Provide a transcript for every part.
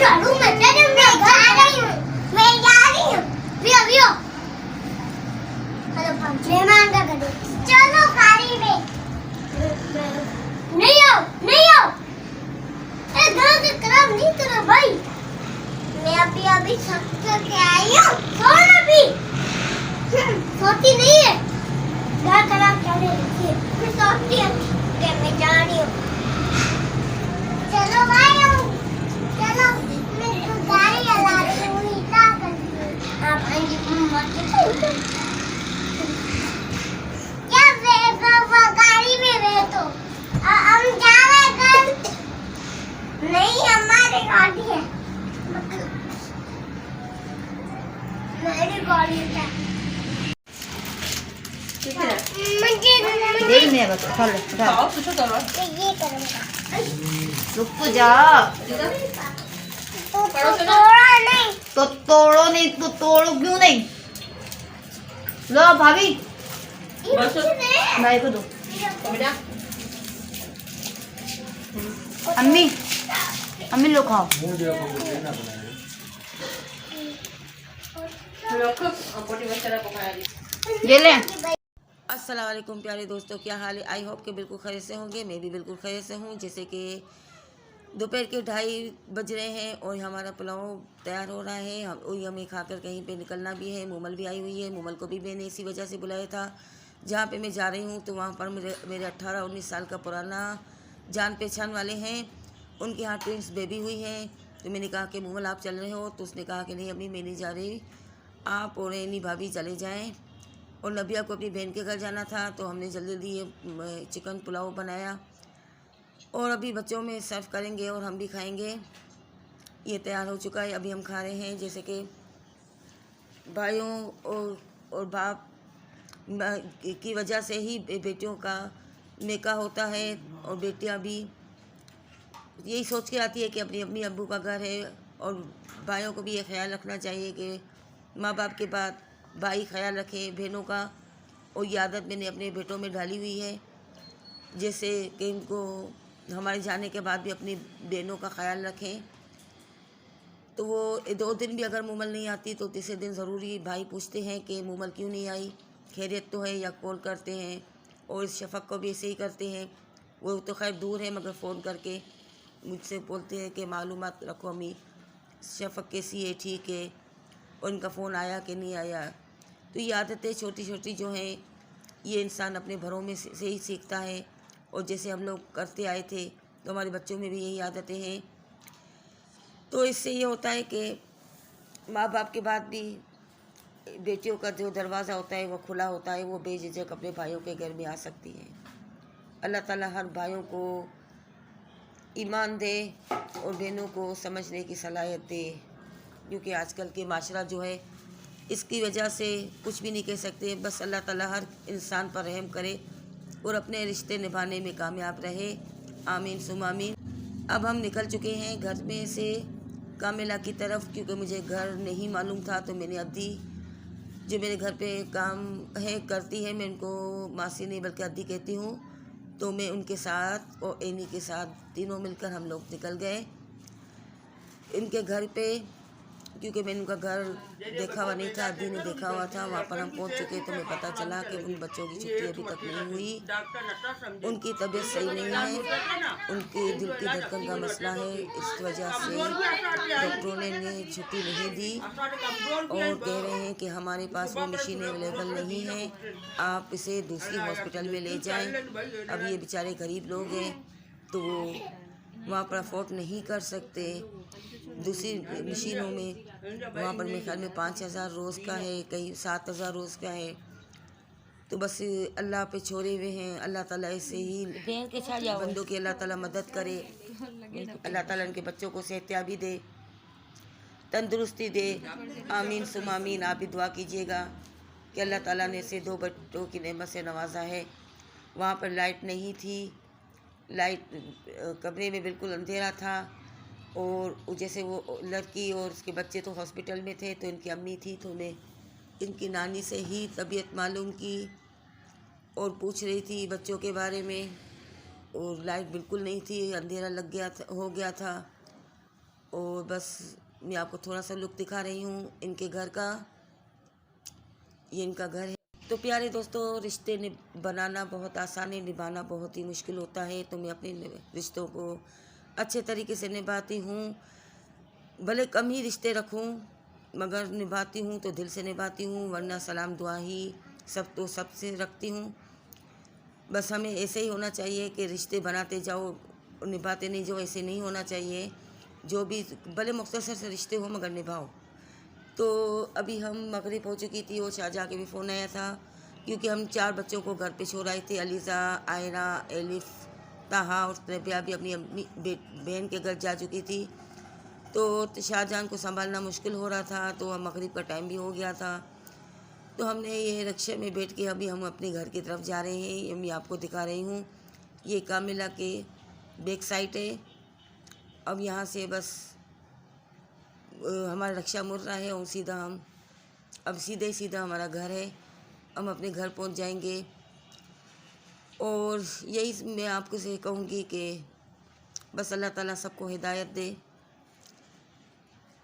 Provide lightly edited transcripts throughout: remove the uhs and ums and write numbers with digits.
करूं मैं तेरे मैं जा रही हूं, मैं जा रही हूं। वियो हेलो मेहमान का घर चलो गाड़ी में नहीं आओ ए घर के खराब नहीं करो भाई। मैं अभी सब करके आई हूं। कौन अभी सोती नहीं है घर खराब कर रही है। मैं सोती हूं कि मैं जा रही हूं। चलो भाई चलो मैं गाड़ी चला रही हूं। इतना कर आप आएंगे मत गाड़ी में बैठो। हम जा रहे घर। नहीं हमारी गाड़ी है, मेरी गाड़ी है। यही मैं बता खा लो ये करूँगा। रुक जा। तो तोड़ा नहीं तो तोड़ो नहीं तो तोड़ो क्यों नहीं। लो भाभी भाई को दो। अम्मी अम्मी लो खाओ। ये ले। अस्सलाम वालेकुम प्यारे दोस्तों, क्या हाल है। आई होप कि बिल्कुल खैर से होंगे। मैं भी बिल्कुल खैर से हूँ। जैसे कि दोपहर के 2:30 बज रहे हैं और हमारा पुलाव तैयार हो रहा है। हमें खाकर कहीं पे निकलना भी है। मूमल भी आई हुई है। मूमल को भी मैंने इसी वजह से बुलाया था। जहाँ पे मैं जा रही हूँ तो वहाँ पर मेरे 18-19 साल का पुराना जान पहचान वाले हैं। उनके यहाँ ट्विंस बेबी हुई है। तो मैंने कहा कि मूमल आप चल रहे हो। तो उसने कहा कि नहीं अम्मी मैं नहीं जा रही, आप और एनी भाभी चले जाएँ। और नबिया को अपनी बहन के घर जाना था तो हमने जल्दी जल्दी चिकन पुलाव बनाया और अभी बच्चों में सर्व करेंगे और हम भी खाएंगे। ये तैयार हो चुका है, अभी हम खा रहे हैं। जैसे कि भाइयों और बाप की वजह से ही बेटियों का नेका होता है और बेटियां भी यही सोच के आती है कि अपनी अम्मी अब्बू का घर है। और भाइयों को भी ये ख्याल रखना चाहिए कि माँ बाप के बाद भाई ख्याल रखें बहनों का। और ये आदत मैंने अपने बेटों में डाली हुई है, जैसे कि इनको हमारे जाने के बाद भी अपनी बहनों का ख्याल रखें। तो वो 2 दिन भी अगर मूमल नहीं आती तो तीसरे दिन ज़रूरी भाई पूछते हैं कि मूमल क्यों नहीं आई, खैरियत तो है, या कॉल करते हैं। और इस शफ़क़ को भी ऐसे ही करते हैं। वो तो खैर दूर है मगर फ़ोन करके मुझसे बोलते हैं कि मालूमात रखो अम्मी शफ़क़ कैसी है, ठीक है, और उनका फ़ोन आया कि नहीं आया। तो ये आदतें छोटी छोटी जो हैं ये इंसान अपने घरों में से ही सीखता है। और जैसे हम लोग करते आए थे तो हमारे बच्चों में भी यही आदतें हैं। तो इससे ये होता है कि माँ बाप के बाद भी बेटियों का जो दरवाज़ा होता है वो खुला होता है। वो बेझिझक अपने भाइयों के घर में आ सकती है। अल्लाह ताला हर भाइयों को ईमान दे और बहनों को समझने की सलाहियत दे, क्योंकि आजकल के माशरा जो है इसकी वजह से कुछ भी नहीं कह सकते। बस अल्लाह ताला हर इंसान पर रहम करे और अपने रिश्ते निभाने में कामयाब रहे। आमीन सुम आमीन। अब हम निकल चुके हैं घर में से कामिला की तरफ, क्योंकि मुझे घर नहीं मालूम था। तो मैंने अद्दी जो मेरे घर पे काम है करती है, मैं उनको मासी नहीं बल्कि अद्दी कहती हूँ। तो मैं उनके साथ और एनी के साथ तीनों मिलकर हम लोग निकल गए इनके घर पे, क्योंकि मैंने उनका घर देखा हुआ नहीं था, अद्दी ने देखा हुआ था। वहाँ पर हम पहुँच चुके तो मैं पता चला कि उन बच्चों की छुट्टी अभी तक नहीं हुई। उनकी तबीयत सही नहीं है, उनके दिल की धड़कन का मसला है। इस वजह से डॉक्टरों ने छुट्टी नहीं दी और कह रहे हैं कि हमारे पास वो मशीन अवेलेबल नहीं है, आप इसे दूसरी हॉस्पिटल में ले जाएं। अब ये बेचारे गरीब लोग हैं तो वो वहाँ पर अफोर्ड नहीं कर सकते दूसरी मशीनों में। वहाँ पर मेरे ख्याल में 5,000 रोज़ का है, कहीं 7,000 रोज़ का है। तो बस अल्लाह पे छोड़े हुए हैं। अल्लाह ताला ऐसे ही बंदों की अल्लाह ताला मदद करे। अल्लाह ताला उनके बच्चों को सेहतयाबी दे, तंदुरुस्ती दे। आमीन सुम आमीन। आप भी दुआ कीजिएगा कि अल्लाह ताला ने ऐसे 2 बच्चों की नेमत से नवाजा है। वहाँ पर लाइट नहीं थी, लाइट कमरे में बिल्कुल अंधेरा था। और जैसे वो लड़की और उसके बच्चे तो हॉस्पिटल में थे, तो इनकी अम्मी थी, तो उन्हें इनकी नानी से ही तबीयत मालूम की और पूछ रही थी बच्चों के बारे में। और लाइट बिल्कुल नहीं थी, अंधेरा लग गया था, हो गया था। और बस मैं आपको थोड़ा सा लुक दिखा रही हूँ इनके घर का। ये इनका घर है। तो प्यारे दोस्तों, रिश्ते बनाना बहुत आसान है, निभाना बहुत ही मुश्किल होता है। तो मैं अपने रिश्तों को अच्छे तरीके से निभाती हूँ। भले कम ही रिश्ते रखूँ मगर निभाती हूँ तो दिल से निभाती हूँ, वरना सलाम दुआ ही सब तो सबसे रखती हूँ। बस हमें ऐसे ही होना चाहिए कि रिश्ते बनाते जाओ, निभाते नहीं जाओ, ऐसे नहीं होना चाहिए। जो भी भले मुख्तसर से रिश्ते हो मगर निभाओ। तो अभी हम मगरिब हो चुकी थी और शाहजहाँ के भी फ़ोन आया था, क्योंकि हम 4 बच्चों को घर पे छोड़ आए थे। अलीज़ा, आयरा, एलिफ, ताहा और रबिया भी अपनी बहन के घर जा चुकी थी। तो शाहजहाँ को संभालना मुश्किल हो रहा था, तो मगरिब का टाइम भी हो गया था। तो हमने ये रिक्शे में बैठ के अभी हम अपने घर की तरफ जा रहे हैं। ये मैं आपको दिखा रही हूँ, ये कामिला के बैक साइड है। अब यहाँ से बस हमारा रिक्शा मुड़ रहा है और सीधा हम अब सीधा हमारा घर है। हम अपने घर पहुँच जाएंगे। और यही मैं आपको से कहूँगी कि बस अल्लाह ताला सबको हिदायत दे।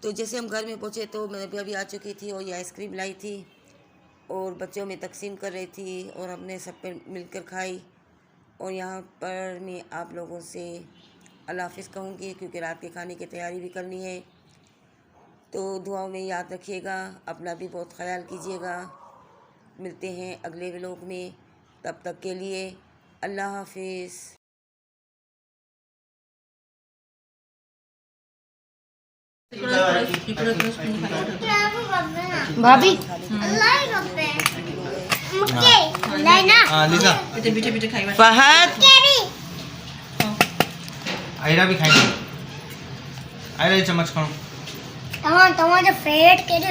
तो जैसे हम घर में पहुँचे तो मैं अभी आ चुकी थी और ये आइसक्रीम लाई थी और बच्चों में तकसीम कर रही थी और हमने सब पे मिलकर खाई। और यहाँ पर मैं आप लोगों से अल्लाह हाफ़िज़ कहूँगी, क्योंकि रात के खाने की तैयारी भी करनी है। तो दुआओं में याद रखिएगा, अपना भी बहुत ख्याल कीजिएगा। मिलते हैं अगले व्लॉग में, तब तक के लिए अल्लाह हाफ़िज़। भाभी फहद आयरा भी खाएंगे। आयरा ये चम्मच खाओ। તમારે ફેટ કે